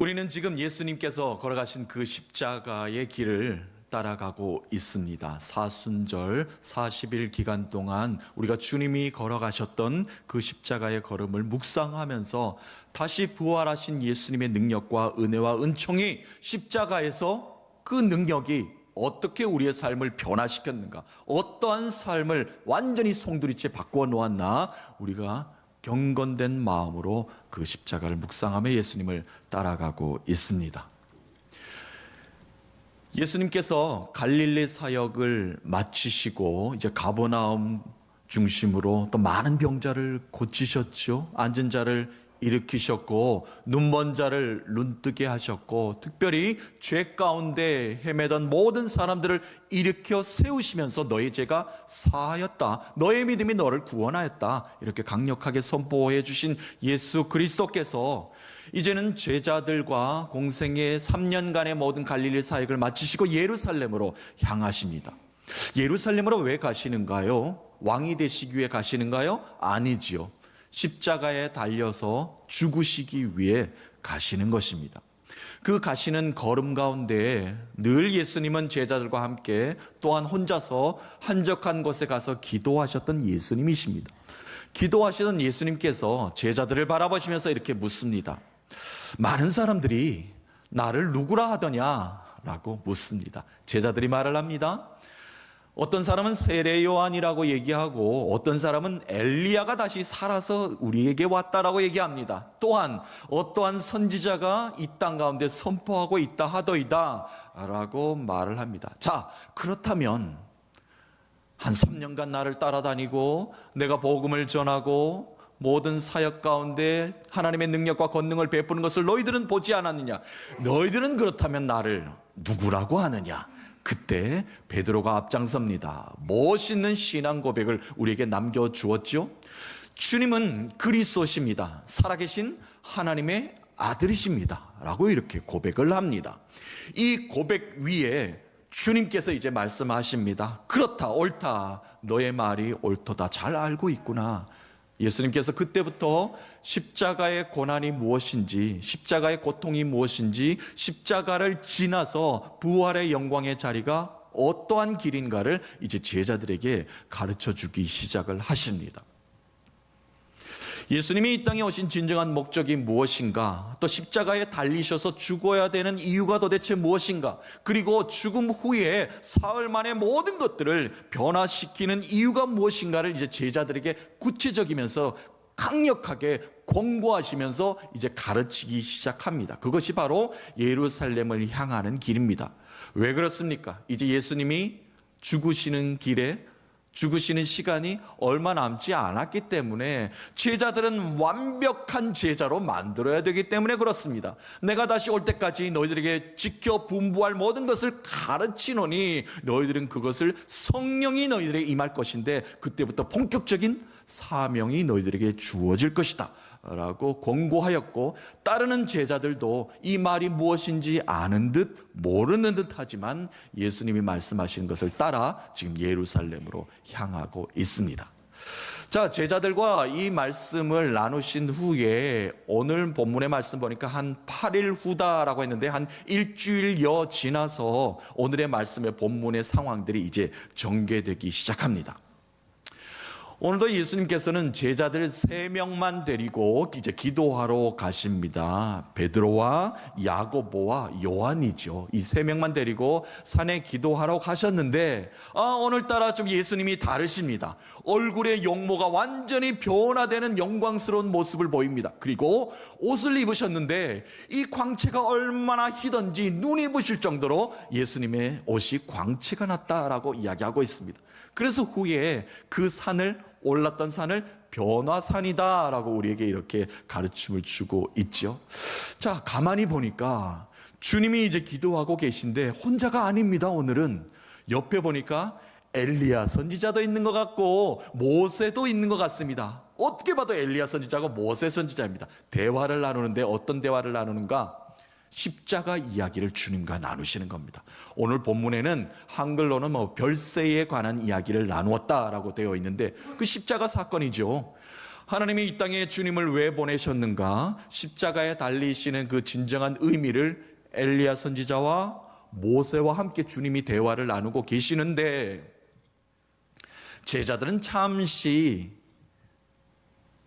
우리는 지금 예수님께서 걸어가신 그 십자가의 길을 따라가고 있습니다. 사순절 40일 기간 동안 우리가 주님이 걸어가셨던 그 십자가의 걸음을 묵상하면서 다시 부활하신 예수님의 능력과 은혜와 은총이 십자가에서 그 능력이 어떻게 우리의 삶을 변화시켰는가, 어떠한 삶을 완전히 송두리째 바꾸어 놓았나, 우리가 경건된 마음으로 그 십자가를 묵상하며 예수님을 따라가고 있습니다. 예수님께서 갈릴리 사역을 마치시고 이제 가버나움 중심으로 또 많은 병자를 고치셨죠. 앉은 자를 일으키셨고 눈먼 자를 눈뜨게 하셨고, 특별히 죄 가운데 헤매던 모든 사람들을 일으켜 세우시면서 너의 죄가 사하였다, 너의 믿음이 너를 구원하였다, 이렇게 강력하게 선포해 주신 예수 그리스도께서 이제는 제자들과 공생의 3년간의 모든 갈릴리 사역을 마치시고 예루살렘으로 향하십니다. 예루살렘으로 왜 가시는가요? 왕이 되시기 위해 가시는가요? 아니지요. 십자가에 달려서 죽으시기 위해 가시는 것입니다. 그 가시는 걸음 가운데 늘 예수님은 제자들과 함께 또한 혼자서 한적한 곳에 가서 기도하셨던 예수님이십니다. 기도하시던 예수님께서 제자들을 바라보시면서 이렇게 묻습니다. 많은 사람들이 나를 누구라 하더냐? 라고 묻습니다. 제자들이 말을 합니다. 어떤 사람은 세례 요한이라고 얘기하고 어떤 사람은 엘리야가 다시 살아서 우리에게 왔다라고 얘기합니다. 또한 어떠한 선지자가 이 땅 가운데 선포하고 있다 하더이다 라고 말을 합니다. 자, 그렇다면 한 3년간 나를 따라다니고 내가 복음을 전하고 모든 사역 가운데 하나님의 능력과 권능을 베푸는 것을 너희들은 보지 않았느냐? 너희들은 그렇다면 나를 누구라고 하느냐? 그때 베드로가 앞장섭니다. 멋있는 신앙 고백을 우리에게 남겨주었죠. 주님은 그리스도십니다. 살아계신 하나님의 아들이십니다 라고 이렇게 고백을 합니다. 이 고백 위에 주님께서 이제 말씀하십니다. 그렇다, 옳다, 너의 말이 옳도다, 잘 알고 있구나. 예수님께서 그때부터 십자가의 고난이 무엇인지, 십자가의 고통이 무엇인지, 십자가를 지나서 부활의 영광의 자리가 어떠한 길인가를 이제 제자들에게 가르쳐 주기 시작을 하십니다. 예수님이 이 땅에 오신 진정한 목적이 무엇인가, 또 십자가에 달리셔서 죽어야 되는 이유가 도대체 무엇인가, 그리고 죽음 후에 사흘 만에 모든 것들을 변화시키는 이유가 무엇인가를 이제 제자들에게 구체적이면서 강력하게 권고하시면서 이제 가르치기 시작합니다. 그것이 바로 예루살렘을 향하는 길입니다. 왜 그렇습니까? 이제 예수님이 죽으시는 길에, 죽으시는 시간이 얼마 남지 않았기 때문에 제자들은 완벽한 제자로 만들어야 되기 때문에 그렇습니다. 내가 다시 올 때까지 너희들에게 지켜 분부할 모든 것을 가르치노니 너희들은 그것을 성령이 너희들에게 임할 것인데 그때부터 본격적인 사명이 너희들에게 주어질 것이다 라고 권고하였고, 따르는 제자들도 이 말이 무엇인지 아는 듯 모르는 듯 하지만 예수님이 말씀하신 것을 따라 지금 예루살렘으로 향하고 있습니다. 자, 제자들과 이 말씀을 나누신 후에 오늘 본문의 말씀 보니까 한 8일 후다라고 했는데 한 일주일여 지나서 오늘의 말씀의 본문의 상황들이 이제 전개되기 시작합니다. 오늘도 예수님께서는 제자들 3명만 데리고 이제 기도하러 가십니다. 베드로와 야고보와 요한이죠. 이 3명만 데리고 산에 기도하러 가셨는데 오늘따라 좀 예수님이 다르십니다. 얼굴의 용모가 완전히 변화되는 영광스러운 모습을 보입니다. 그리고 옷을 입으셨는데 이 광채가 얼마나 희던지 눈이 부실 정도로 예수님의 옷이 광채가 났다라고 이야기하고 있습니다. 그래서 후에 그 산을, 올랐던 산을 변화산이다 라고 우리에게 이렇게 가르침을 주고 있죠. 자, 가만히 보니까 주님이 이제 기도하고 계신데 혼자가 아닙니다. 오늘은 옆에 보니까 엘리야 선지자도 있는 것 같고 모세도 있는 것 같습니다. 어떻게 봐도 엘리야 선지자고 모세 선지자입니다. 대화를 나누는데 어떤 대화를 나누는가? 십자가 이야기를 주님과 나누시는 겁니다. 오늘 본문에는 한글로는 별세에 관한 이야기를 나누었다라고 되어 있는데 그 십자가 사건이죠. 하나님이 이 땅에 주님을 왜 보내셨는가? 십자가에 달리시는 그 진정한 의미를 엘리야 선지자와 모세와 함께 주님이 대화를 나누고 계시는데, 제자들은 잠시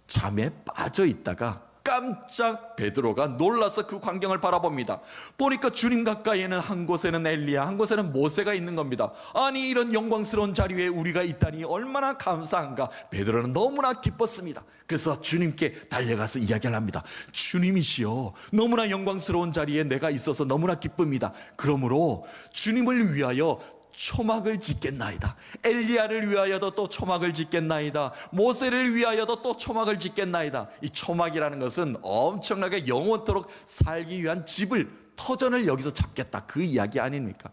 잠에 빠져 있다가 깜짝 베드로가 놀라서 그 광경을 바라봅니다. 보니까 주님 가까이에는 한 곳에는 엘리야, 한 곳에는 모세가 있는 겁니다. 아니, 이런 영광스러운 자리에 우리가 있다니 얼마나 감사한가. 베드로는 너무나 기뻤습니다. 그래서 주님께 달려가서 이야기를 합니다. 주님이시여, 너무나 영광스러운 자리에 내가 있어서 너무나 기쁩니다. 그러므로 주님을 위하여 초막을 짓겠나이다. 엘리야를 위하여도 또 초막을 짓겠나이다. 모세를 위하여도 또 초막을 짓겠나이다. 이 초막이라는 것은 엄청나게 영원토록 살기 위한 집을, 터전을 여기서 잡겠다, 그 이야기 아닙니까?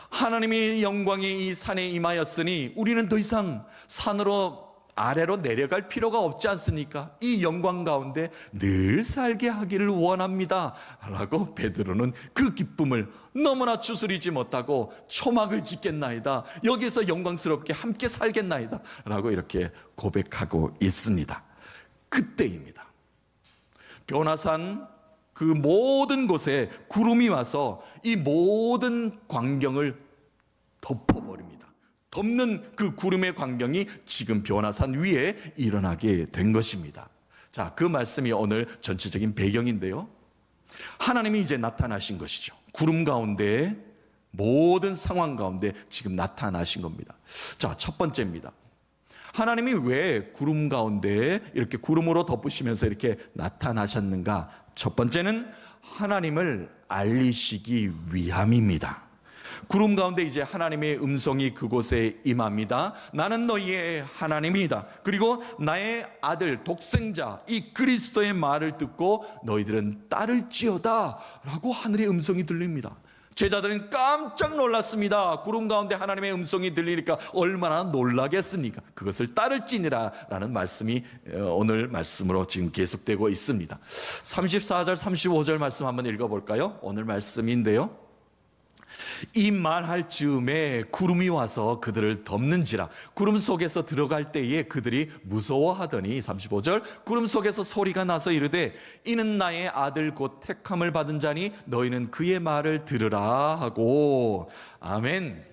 하나님의 영광이 이 산에 임하였으니 우리는 더 이상 산으로 아래로 내려갈 필요가 없지 않습니까? 이 영광 가운데 늘 살게 하기를 원합니다 라고 베드로는 그 기쁨을 너무나 추스리지 못하고 초막을 짓겠나이다, 여기서 영광스럽게 함께 살겠나이다 라고 이렇게 고백하고 있습니다. 그때입니다. 변화산 그 모든 곳에 구름이 와서 이 모든 광경을 덮어버립니다. 덮는 그 구름의 광경이 지금 변화산 위에 일어나게 된 것입니다. 자, 그 말씀이 오늘 전체적인 배경인데요, 하나님이 이제 나타나신 것이죠. 구름 가운데, 모든 상황 가운데 지금 나타나신 겁니다. 자, 첫 번째입니다. 하나님이 왜 구름 가운데 이렇게 구름으로 덮으시면서 이렇게 나타나셨는가? 첫 번째는 하나님을 알리시기 위함입니다. 구름 가운데 이제 하나님의 음성이 그곳에 임합니다. 나는 너희의 하나님이다. 그리고 나의 아들 독생자 이 그리스도의 말을 듣고 너희들은 따를지어다 라고 하늘의 음성이 들립니다. 제자들은 깜짝 놀랐습니다. 구름 가운데 하나님의 음성이 들리니까 얼마나 놀라겠습니까? 그것을 따를지니라 라는 말씀이 오늘 말씀으로 지금 계속되고 있습니다. 34절 35절 말씀 한번 읽어볼까요? 오늘 말씀인데요, 이 말할 즈음에 구름이 와서 그들을 덮는지라. 구름 속에서 들어갈 때에 그들이 무서워하더니 35절 구름 속에서 소리가 나서 이르되 이는 나의 아들 곧 택함을 받은 자니 너희는 그의 말을 들으라 하고. 아멘.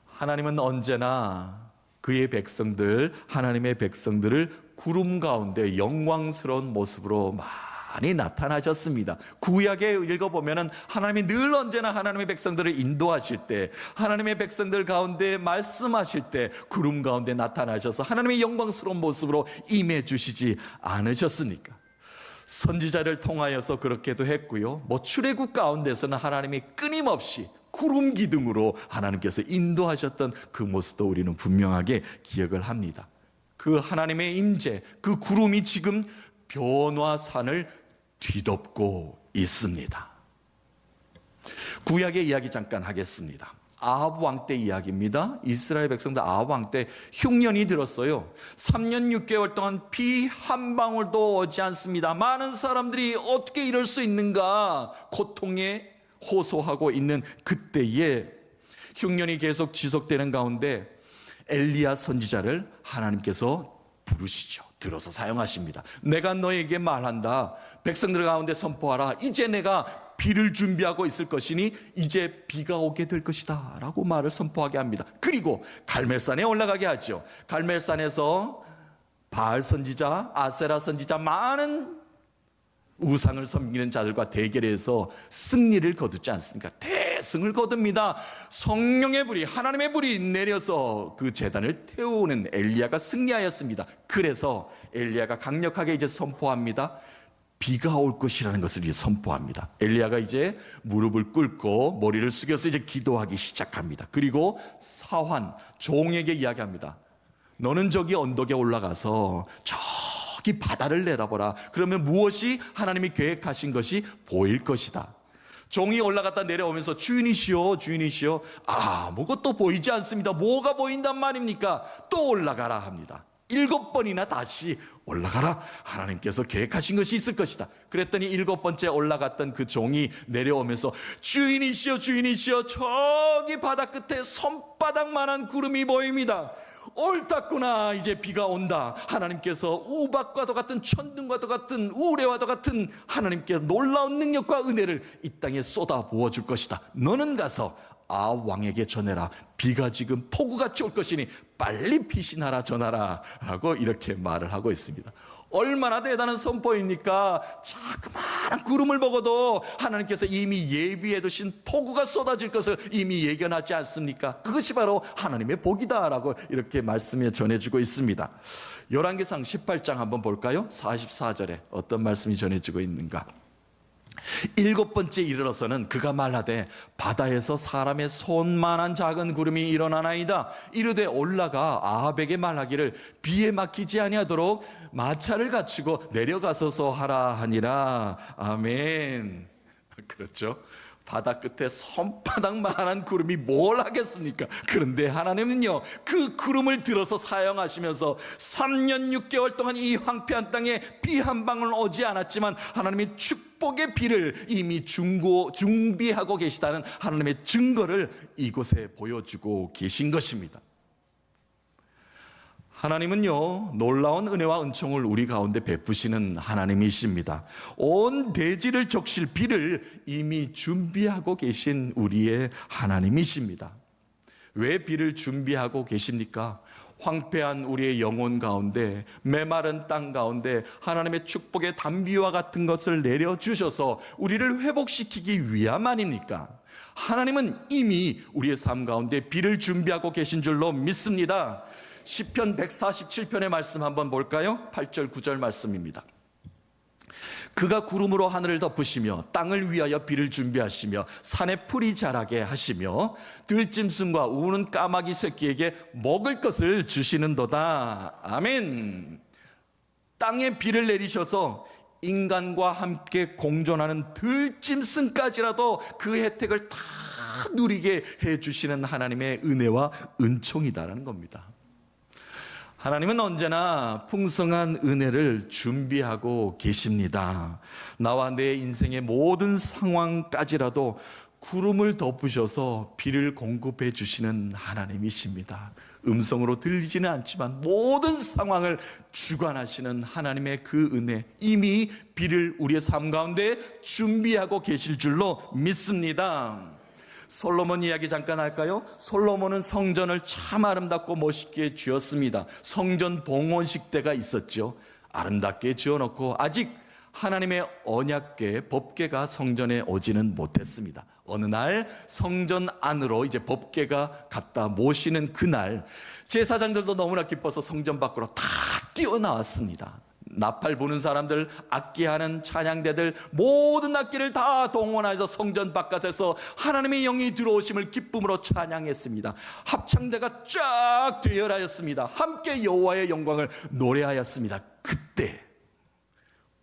하나님은 언제나 그의 백성들, 하나님의 백성들을 구름 가운데 영광스러운 모습으로 많이 나타나셨습니다. 구약에 읽어보면 하나님이 늘 언제나 하나님의 백성들을 인도하실 때, 하나님의 백성들 가운데 말씀하실 때 구름 가운데 나타나셔서 하나님의 영광스러운 모습으로 임해 주시지 않으셨습니까? 선지자를 통하여서 그렇게도 했고요, 출애굽 가운데서는 하나님이 끊임없이 구름 기둥으로 하나님께서 인도하셨던 그 모습도 우리는 분명하게 기억을 합니다. 그 하나님의 임재, 그 구름이 지금 변화산을 뒤덮고 있습니다. 구약의 이야기 잠깐 하겠습니다. 아합 왕 때 이야기입니다. 이스라엘 백성들 아합 왕 때 흉년이 들었어요. 3년 6개월 동안 비 한 방울도 오지 않습니다. 많은 사람들이 어떻게 이럴 수 있는가 고통에 호소하고 있는 그때에 흉년이 계속 지속되는 가운데 엘리야 선지자를 하나님께서 부르시죠. 들어서 사용하십니다. 내가 너에게 말한다. 백성들 가운데 선포하라. 이제 내가 비를 준비하고 있을 것이니 이제 비가 오게 될 것이다 라고 말을 선포하게 합니다. 그리고 갈멜산에 올라가게 하죠. 갈멜산에서 바알 선지자, 아세라 선지자, 많은 우상을 섬기는 자들과 대결해서 승리를 거두지 않습니까? 대승을 거둡니다. 성령의 불이, 하나님의 불이 내려서 그 제단을 태우는 엘리야가 승리하였습니다. 그래서 엘리야가 강력하게 이제 선포합니다. 비가 올 것이라는 것을 이제 선포합니다. 엘리야가 이제 무릎을 꿇고 머리를 숙여서 이제 기도하기 시작합니다. 그리고 사환 종에게 이야기합니다. 너는 저기 언덕에 올라가서 저기 바다를 내다보라. 그러면 무엇이 하나님이 계획하신 것이 보일 것이다. 종이 올라갔다 내려오면서 주인이시여 주인이시여, 아무것도 보이지 않습니다. 뭐가 보인단 말입니까? 또 올라가라 합니다. 7번이나 다시 올라가라. 하나님께서 계획하신 것이 있을 것이다. 그랬더니 7번째 올라갔던 그 종이 내려오면서 주인이시여 주인이시여, 저기 바다 끝에 손바닥만한 구름이 보입니다. 옳았구나, 이제 비가 온다. 하나님께서 우박과도 같은, 천둥과도 같은, 우레와도 같은 하나님께 놀라운 능력과 은혜를 이 땅에 쏟아 부어줄 것이다. 너는 가서 왕에게 전해라. 비가 지금 폭우같이 올 것이니 빨리 피신하라, 전하라 라고 이렇게 말을 하고 있습니다. 얼마나 대단한 선포입니까? 자그마한 구름을 보고도 하나님께서 이미 예비해 두신 폭우가 쏟아질 것을 이미 예견하지 않습니까? 그것이 바로 하나님의 복이다라고 이렇게 말씀에 전해주고 있습니다. 열왕기상 18장 한번 볼까요? 44절에 어떤 말씀이 전해지고 있는가? 7번째 이르러서는 그가 말하되 바다에서 사람의 손만한 작은 구름이 일어나나이다. 이르되 올라가 아합에게 말하기를 비에 막히지 아니하도록 마차를 갖추고 내려가소서 하라 하니라. 아멘. 그렇죠? 바다 끝에 손바닥만한 구름이 뭘 하겠습니까? 그런데 하나님은요, 그 구름을 들어서 사용하시면서 3년 6개월 동안 이 황폐한 땅에 비 한 방울 오지 않았지만 하나님의 축복의 비를 이미 준비하고 계시다는 하나님의 증거를 이곳에 보여주고 계신 것입니다. 하나님은요, 놀라운 은혜와 은총을 우리 가운데 베푸시는 하나님이십니다. 온 대지를 적실 비를 이미 준비하고 계신 우리의 하나님이십니다. 왜 비를 준비하고 계십니까? 황폐한 우리의 영혼 가운데, 메마른 땅 가운데 하나님의 축복의 단비와 같은 것을 내려주셔서 우리를 회복시키기 위함 아닙니까? 하나님은 이미 우리의 삶 가운데 비를 준비하고 계신 줄로 믿습니다. 시편 147편의 말씀 한번 볼까요? 8절 9절 말씀입니다. 그가 구름으로 하늘을 덮으시며 땅을 위하여 비를 준비하시며 산에 풀이 자라게 하시며 들짐승과 우는 까마귀 새끼에게 먹을 것을 주시는도다. 아멘. 땅에 비를 내리셔서 인간과 함께 공존하는 들짐승까지라도 그 혜택을 다 누리게 해주시는 하나님의 은혜와 은총이다라는 겁니다. 하나님은 언제나 풍성한 은혜를 준비하고 계십니다. 나와 내 인생의 모든 상황까지라도 구름을 덮으셔서 비를 공급해 주시는 하나님이십니다. 음성으로 들리지는 않지만 모든 상황을 주관하시는 하나님의 그 은혜, 이미 비를 우리의 삶 가운데 준비하고 계실 줄로 믿습니다. 솔로몬 이야기 잠깐 할까요? 솔로몬은 성전을 참 아름답고 멋있게 지었습니다. 성전 봉헌식 때가 있었죠. 아름답게 지어놓고 아직 하나님의 언약궤, 법궤가 성전에 오지는 못했습니다. 어느 날 성전 안으로 이제 법궤가 갖다 모시는 그날, 제사장들도 너무나 기뻐서 성전 밖으로 다 뛰어나왔습니다. 나팔 부는 사람들, 악기하는 찬양대들, 모든 악기를 다 동원해서 성전 바깥에서 하나님의 영이 들어오심을 기쁨으로 찬양했습니다. 합창대가 쫙 대열하였습니다. 함께 여호와의 영광을 노래하였습니다. 그때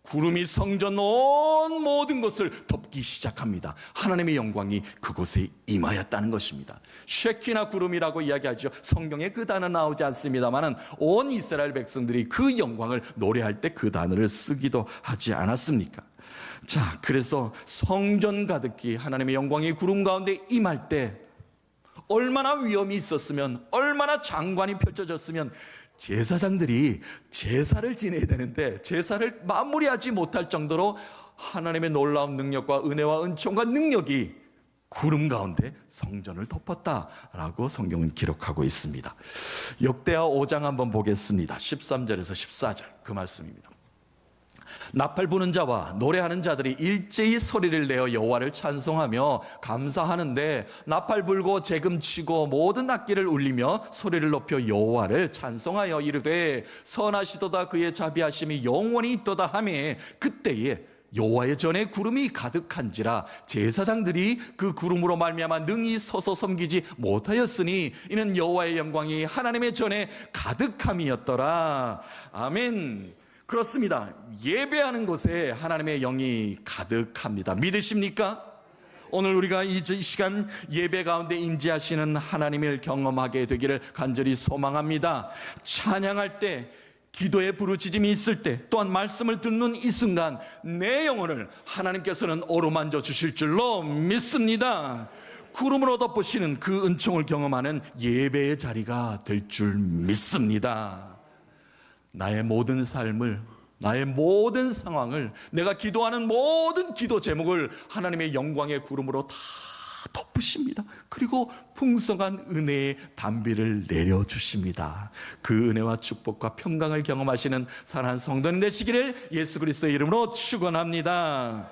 구름이 성전 온 모든 것을 덮기 시작합니다. 하나님의 영광이 그곳에 임하였다는 것입니다. 쉐키나 구름이라고 이야기하죠. 성경에 그 단어 나오지 않습니다만 온 이스라엘 백성들이 그 영광을 노래할 때 그 단어를 쓰기도 하지 않았습니까? 자, 그래서 성전 가득히 하나님의 영광이 구름 가운데 임할 때 얼마나 위험이 있었으면, 얼마나 장관이 펼쳐졌으면 제사장들이 제사를 지내야 되는데 제사를 마무리하지 못할 정도로 하나님의 놀라운 능력과 은혜와 은총과 능력이 구름 가운데 성전을 덮었다라고 성경은 기록하고 있습니다. 역대하 5장 한번 보겠습니다. 13절에서 14절 그 말씀입니다. 나팔 부는 자와 노래하는 자들이 일제히 소리를 내어 여호와를 찬송하며 감사하는데, 나팔 불고 재금 치고 모든 악기를 울리며 소리를 높여 여호와를 찬송하여 이르되 선하시도다 그의 자비하심이 영원히 있도다 하매, 그때에 여호와의 전에 구름이 가득한지라 제사장들이 그 구름으로 말미암아 능히 서서 섬기지 못하였으니 이는 여호와의 영광이 하나님의 전에 가득함이었더라. 아멘. 그렇습니다. 예배하는 곳에 하나님의 영이 가득합니다. 믿으십니까? 오늘 우리가 이 시간 예배 가운데 임재하시는 하나님을 경험하게 되기를 간절히 소망합니다. 찬양할 때, 기도의 부르짖음이 있을 때, 또한 말씀을 듣는 이 순간 내 영혼을 하나님께서는 어루만져 주실 줄로 믿습니다. 구름으로 덮으시는 그 은총을 경험하는 예배의 자리가 될 줄 믿습니다. 나의 모든 삶을, 나의 모든 상황을, 내가 기도하는 모든 기도 제목을 하나님의 영광의 구름으로 다 덮으십니다. 그리고 풍성한 은혜의 단비를 내려주십니다. 그 은혜와 축복과 평강을 경험하시는 사랑하는 성도님 되시기를 예수 그리스도의 이름으로 축원합니다.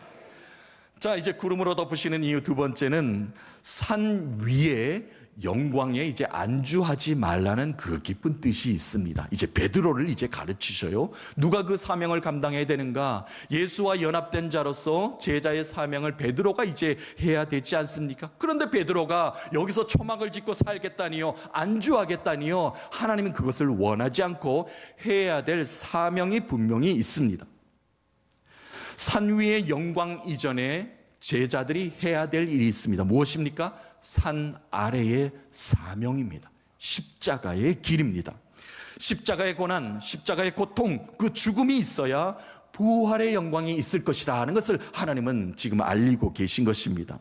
자, 이제 구름으로 덮으시는 이유 두 번째는 산 위에 영광에 이제 안주하지 말라는 그 깊은 뜻이 있습니다. 이제 베드로를 이제 가르치셔요. 누가 그 사명을 감당해야 되는가? 예수와 연합된 자로서 제자의 사명을 베드로가 이제 해야 되지 않습니까? 그런데 베드로가 여기서 초막을 짓고 살겠다니요, 안주하겠다니요, 하나님은 그것을 원하지 않고 해야 될 사명이 분명히 있습니다. 산 위의 영광 이전에 제자들이 해야 될 일이 있습니다. 무엇입니까? 산 아래의 사명입니다. 십자가의 길입니다. 십자가의 고난, 십자가의 고통, 그 죽음이 있어야 부활의 영광이 있을 것이다 하는 것을 하나님은 지금 알리고 계신 것입니다.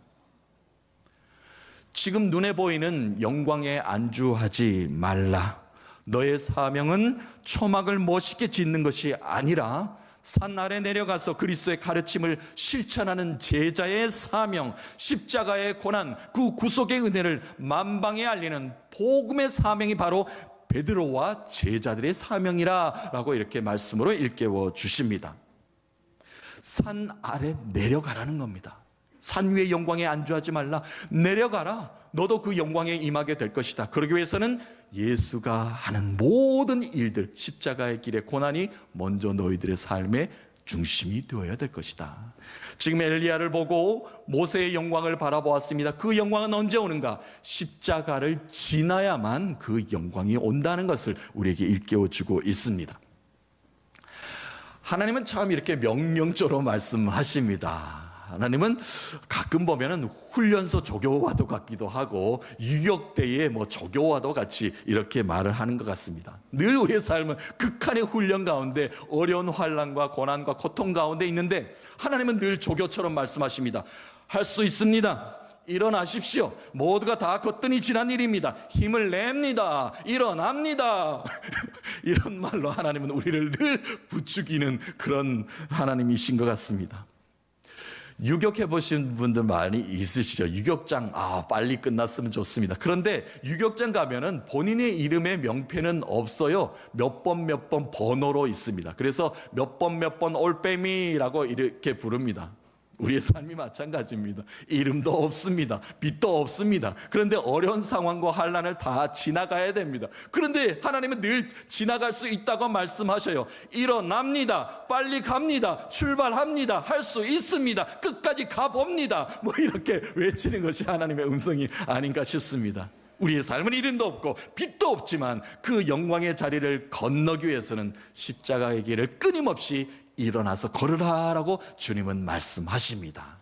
지금 눈에 보이는 영광에 안주하지 말라. 너의 사명은 초막을 멋있게 짓는 것이 아니라 산 아래 내려가서 그리스도의 가르침을 실천하는 제자의 사명, 십자가의 고난, 그 구속의 은혜를 만방에 알리는 복음의 사명이 바로 베드로와 제자들의 사명이라고 이렇게 말씀으로 일깨워 주십니다. 산 아래 내려가라는 겁니다. 산 위의 영광에 안주하지 말라. 내려가라. 너도 그 영광에 임하게 될 것이다. 그러기 위해서는 예수가 하는 모든 일들, 십자가의 길의 고난이 먼저 너희들의 삶의 중심이 되어야 될 것이다. 지금 엘리야를 보고 모세의 영광을 바라보았습니다. 그 영광은 언제 오는가? 십자가를 지나야만 그 영광이 온다는 것을 우리에게 일깨워주고 있습니다. 하나님은 참 이렇게 명령조로 말씀하십니다. 하나님은 가끔 보면은 훈련소 조교와도 같기도 하고 유격대의 조교와도 같이 이렇게 말을 하는 것 같습니다. 늘 우리의 삶은 극한의 훈련 가운데 어려운 환난과 고난과 고통 가운데 있는데 하나님은 늘 조교처럼 말씀하십니다. 할 수 있습니다. 일어나십시오. 모두가 다 걷더니 지난 일입니다. 힘을 냅니다. 일어납니다. 이런 말로 하나님은 우리를 늘 부추기는 그런 하나님이신 것 같습니다. 유격해 보신 분들 많이 있으시죠? 유격장, 빨리 끝났으면 좋습니다. 그런데 유격장 가면은 본인의 이름의 명패는 없어요. 몇 번 번호로 있습니다. 그래서 몇 번 올빼미라고 이렇게 부릅니다. 우리의 삶이 마찬가지입니다. 이름도 없습니다. 빛도 없습니다. 그런데 어려운 상황과 환난을 다 지나가야 됩니다. 그런데 하나님은 늘 지나갈 수 있다고 말씀하셔요. 일어납니다. 빨리 갑니다. 출발합니다. 할 수 있습니다. 끝까지 가봅니다. 이렇게 외치는 것이 하나님의 음성이 아닌가 싶습니다. 우리의 삶은 이름도 없고 빛도 없지만 그 영광의 자리를 건너기 위해서는 십자가의 길을 끊임없이 일어나서 걸으라라고 주님은 말씀하십니다.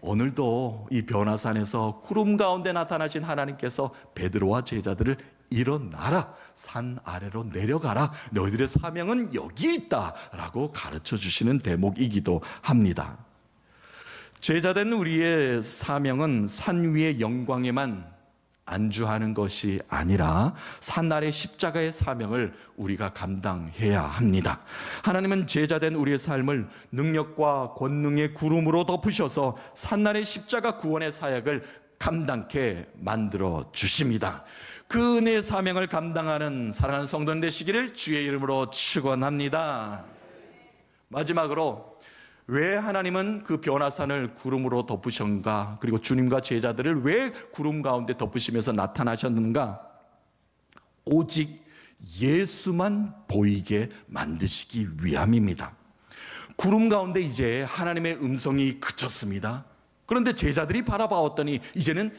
오늘도 이 변화산에서 구름 가운데 나타나신 하나님께서 베드로와 제자들을 일어나라, 산 아래로 내려가라, 너희들의 사명은 여기 있다라고 가르쳐 주시는 대목이기도 합니다. 제자된 우리의 사명은 산 위의 영광에만 안주하는 것이 아니라 산 아래 십자가의 사명을 우리가 감당해야 합니다. 하나님은 제자된 우리의 삶을 능력과 권능의 구름으로 덮으셔서 산 아래 십자가 구원의 사역을 감당케 만들어 주십니다. 그 은혜의 사명을 감당하는 사랑하는 성도님 되시기를 주의 이름으로 축원합니다. 마지막으로 왜 하나님은 그 변화산을 구름으로 덮으셨는가? 그리고 주님과 제자들을 왜 구름 가운데 덮으시면서 나타나셨는가? 오직 예수만 보이게 만드시기 위함입니다. 구름 가운데 이제 하나님의 음성이 그쳤습니다. 그런데 제자들이 바라보았더니 이제는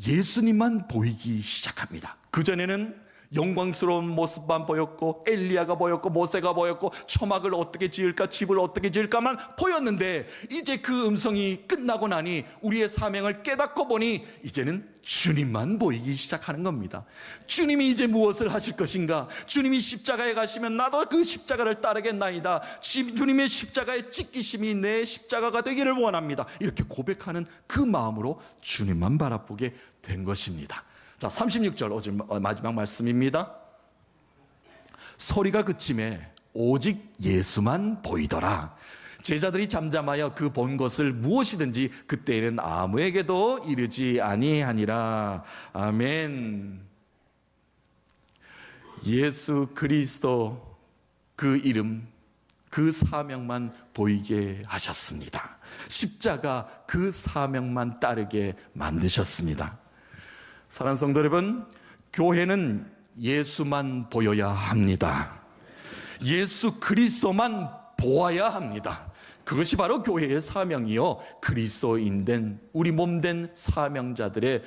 예수님만 보이기 시작합니다. 그전에는 영광스러운 모습만 보였고 엘리야가 보였고 모세가 보였고 초막을 어떻게 지을까 집을 어떻게 지을까만 보였는데 이제 그 음성이 끝나고 나니 우리의 사명을 깨닫고 보니 이제는 주님만 보이기 시작하는 겁니다. 주님이 이제 무엇을 하실 것인가? 주님이 십자가에 가시면 나도 그 십자가를 따르겠나이다. 주님의 십자가의 찢기심이 내 십자가가 되기를 원합니다. 이렇게 고백하는 그 마음으로 주님만 바라보게 된 것입니다. 자, 36절 어제 마지막 말씀입니다. 소리가 그침에 오직 예수만 보이더라. 제자들이 잠잠하여 그 본 것을 무엇이든지 그때에는 아무에게도 이르지 아니하니라. 아멘. 예수 그리스도 그 이름, 그 사명만 보이게 하셨습니다. 십자가 그 사명만 따르게 만드셨습니다. 사랑하는 성도 여러분, 교회는 예수만 보여야 합니다. 예수 그리스도만 보아야 합니다. 그것이 바로 교회의 사명이요 그리스도인 된 우리 몸된 사명자들의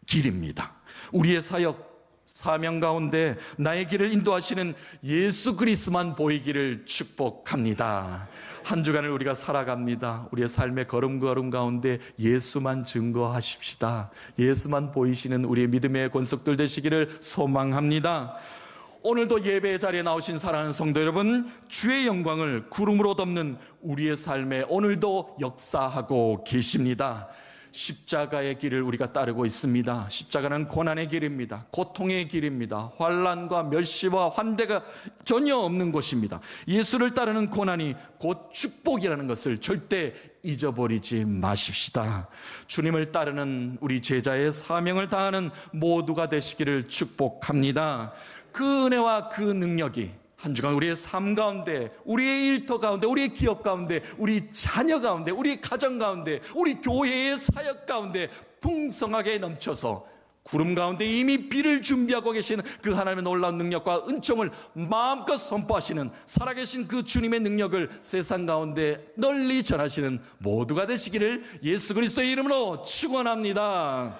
길입니다. 우리의 사역 사명 가운데 나의 길을 인도하시는 예수 그리스도만 보이기를 축복합니다. 한 주간을 우리가 살아갑니다. 우리의 삶의 걸음걸음 가운데 예수만 증거하십시다. 예수만 보이시는 우리의 믿음의 권속들 되시기를 소망합니다. 오늘도 예배의 자리에 나오신 사랑하는 성도 여러분, 주의 영광을 구름으로 덮는 우리의 삶에 오늘도 역사하고 계십니다. 십자가의 길을 우리가 따르고 있습니다. 십자가는 고난의 길입니다. 고통의 길입니다. 환난과 멸시와 환대가 전혀 없는 곳입니다. 예수를 따르는 고난이 곧 축복이라는 것을 절대 잊어버리지 마십시다. 주님을 따르는 우리 제자의 사명을 다하는 모두가 되시기를 축복합니다. 그 은혜와 그 능력이 한 주간 우리의 삶 가운데, 우리의 일터 가운데, 우리의 기업 가운데, 우리 자녀 가운데, 우리 가정 가운데, 우리 교회의 사역 가운데 풍성하게 넘쳐서 구름 가운데 이미 비를 준비하고 계시는 그 하나님의 놀라운 능력과 은총을 마음껏 선포하시는 살아계신 그 주님의 능력을 세상 가운데 널리 전하시는 모두가 되시기를 예수 그리스도의 이름으로 축원합니다.